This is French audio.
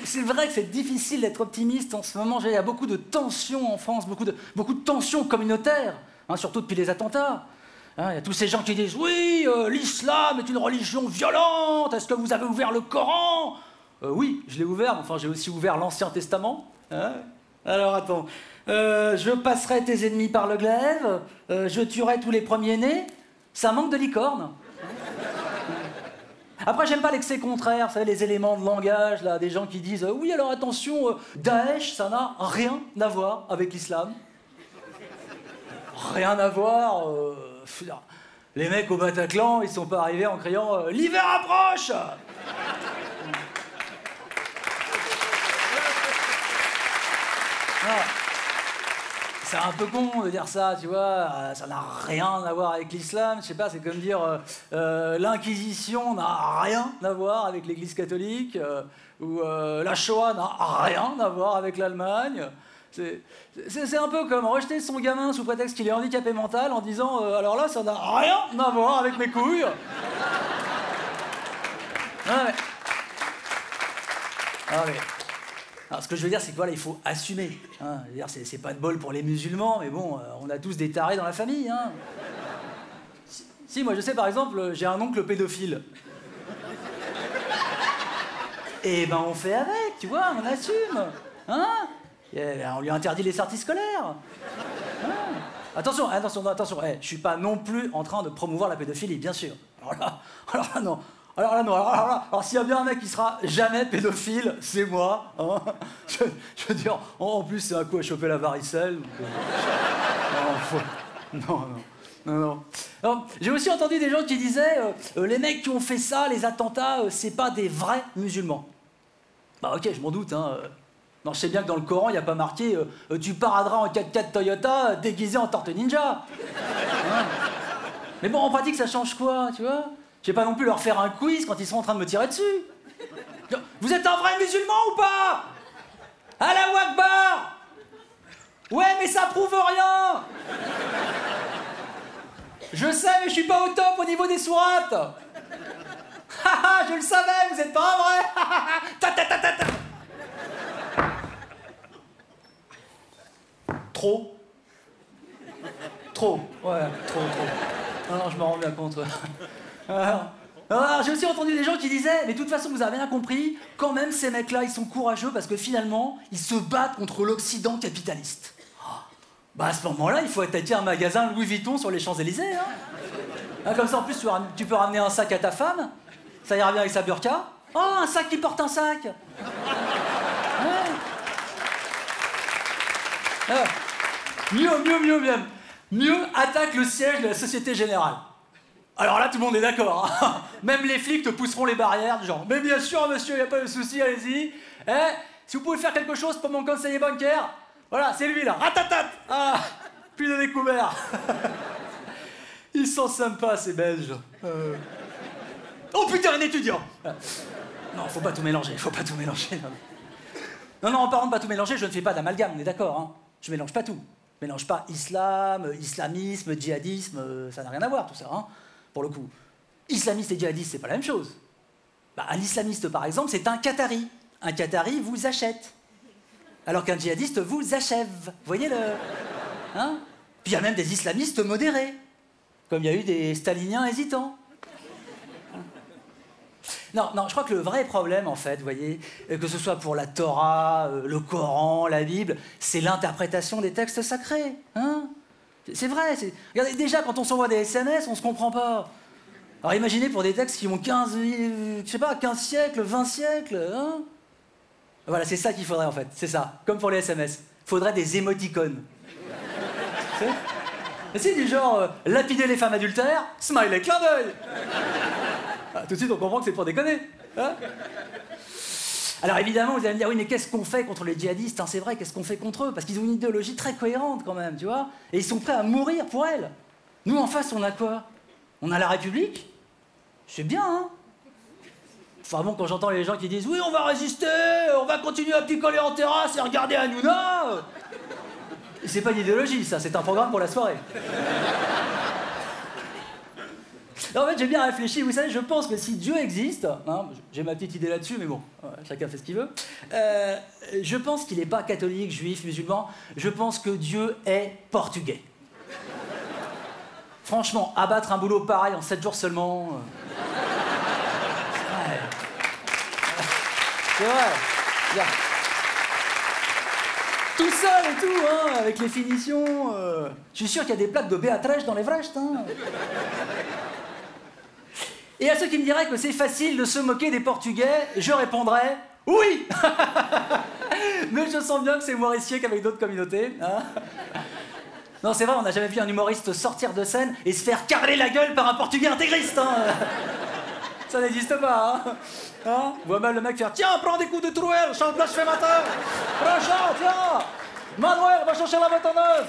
C'est vrai que c'est difficile d'être optimiste en ce moment. Il y a beaucoup de tensions en France, beaucoup de tensions communautaires, hein, surtout depuis les attentats. Hein, il y a tous ces gens qui disent « Oui, l'islam est une religion violente, est-ce que vous avez ouvert le Coran ?» Oui, je l'ai ouvert, mais enfin j'ai aussi ouvert l'Ancien Testament. Hein. Alors attends, je passerai tes ennemis par le glaive, je tuerai tous les premiers-nés, ça manque de licorne. Après, j'aime pas l'excès contraire, vous savez, les éléments de langage, là, des gens qui disent « Oui, alors attention, Daesh, ça n'a rien à voir avec l'islam. » Rien à voir. Les mecs au Bataclan, ils sont pas arrivés en criant « L'hiver approche !» C'est un peu con de dire ça, tu vois, ça n'a rien à voir avec l'islam, je sais pas, c'est comme dire l'Inquisition n'a rien à voir avec l'Église catholique, ou la Shoah n'a rien à voir avec l'Allemagne. C'est un peu comme rejeter son gamin sous prétexte qu'il est handicapé mental en disant alors là, ça n'a rien à voir avec mes couilles. Ouais. Ah ouais. Alors, ce que je veux dire, c'est que voilà, il faut assumer. Hein. C'est pas de bol pour les musulmans, mais bon, on a tous des tarés dans la famille. Hein. Si, moi je sais, par exemple, j'ai un oncle pédophile. Et ben on fait avec, tu vois, on assume. Hein. On lui interdit les sorties scolaires. Hein. Attention, je suis pas non plus en train de promouvoir la pédophilie, bien sûr. Alors là, non. Alors s'il y a bien un mec qui sera jamais pédophile, c'est moi. Hein. Je veux dire, en plus, c'est un coup à choper la varicelle. Non. J'ai aussi entendu des gens qui disaient les mecs qui ont fait ça, les attentats, c'est pas des vrais musulmans. Bah ok, je m'en doute. Hein. Non, je sais bien que dans le Coran, il n'y a pas marqué tu paraderas en 4x4 Toyota déguisé en tortue ninja. Hein. Mais bon, en pratique, ça change quoi, tu vois? Je vais pas non plus leur faire un quiz quand ils sont en train de me tirer dessus. Vous êtes un vrai musulman ou pas? Allahu Akbar. Ouais, mais ça prouve rien. Je sais, mais je suis pas au top au niveau des sourates. Je le savais, vous êtes pas un vrai. Trop. Ouais, trop. Non, je m'en rends bien compte. Alors, j'ai aussi entendu des gens qui disaient, mais de toute façon, vous avez bien compris, quand même, ces mecs-là, ils sont courageux parce que finalement, ils se battent contre l'Occident capitaliste. Bah, à ce moment-là, il faut attaquer un magasin Louis Vuitton sur les Champs-Élysées. Hein. Comme ça, en plus, tu peux ramener un sac à ta femme, ça ira bien avec sa burqa. Oh, un sac qui porte un sac. Mieux attaque le siège de la Société Générale. Alors là, tout le monde est d'accord. Hein. Même les flics te pousseront les barrières, du genre « Mais bien sûr, monsieur, il n'y a pas de souci, allez-y. Si vous pouvez faire quelque chose pour mon conseiller bancaire, voilà, c'est lui là. Ratatat. Ah, plus de découvert. » Ils sont sympas, ces Belges. Oh putain, un étudiant. Non, faut pas tout mélanger, Non, en parlant de pas tout mélanger, je ne fais pas d'amalgame, on est d'accord. Hein. Je mélange pas tout. Je mélange pas islam, islamisme, djihadisme, ça n'a rien à voir tout ça. Hein. Pour le coup, islamiste et djihadiste, c'est pas la même chose. Bah, un islamiste, par exemple, c'est un Qatari. Un Qatari vous achète. Alors qu'un djihadiste vous achève. Vous voyez le... Hein? Puis il y a même des islamistes modérés. Comme il y a eu des staliniens hésitants. Non, je crois que le vrai problème, en fait, vous voyez, que ce soit pour la Torah, le Coran, la Bible, c'est l'interprétation des textes sacrés. Hein? C'est vrai. Regardez, déjà, quand on s'envoie des SMS, on se comprend pas. Alors imaginez pour des textes qui ont 15 siècles, 20 siècles. Hein? Voilà, c'est ça qu'il faudrait, en fait. C'est ça. Comme pour les SMS. Il faudrait des émoticônes. C'est du genre, lapider les femmes adultères, smiley, clin d'œil. Ah, tout de suite, on comprend que c'est pour déconner. Hein? Alors évidemment, vous allez me dire, oui, mais qu'est-ce qu'on fait contre les djihadistes, hein? C'est vrai, qu'est-ce qu'on fait contre eux? Parce qu'ils ont une idéologie très cohérente quand même, tu vois? Et ils sont prêts à mourir pour elle. Nous, en face, on a quoi? On a la République? C'est bien, hein? Enfin bon, quand j'entends les gens qui disent, oui, on va résister, on va continuer à picoler en terrasse et regarder Hanouna. C'est pas une idéologie, ça, c'est un programme pour la soirée. En fait, j'ai bien réfléchi. Vous savez, je pense que si Dieu existe, hein, j'ai ma petite idée là-dessus, mais bon, chacun fait ce qu'il veut. Je pense qu'il n'est pas catholique, juif, musulman. Je pense que Dieu est portugais. Franchement, abattre un boulot pareil en 7 jours seulement... Ouais. C'est vrai. Bien. Tout seul et tout, hein, avec les finitions. Je suis sûr qu'il y a des plaques de Béatrice dans les Vrecht. Hein. Et à ceux qui me diraient que c'est facile de se moquer des Portugais, je répondrais oui. Mais je sens bien que c'est moins risqué qu'avec d'autres communautés. Hein. Non, c'est vrai, on n'a jamais vu un humoriste sortir de scène et se faire carrer la gueule par un Portugais intégriste. Hein. Ça n'existe pas. Hein, vois mal le mec faire tiens, prends des coups de trouelle, chante blasphémateur. Prends, chante, tiens. Manuel, va chercher la bétonneuse.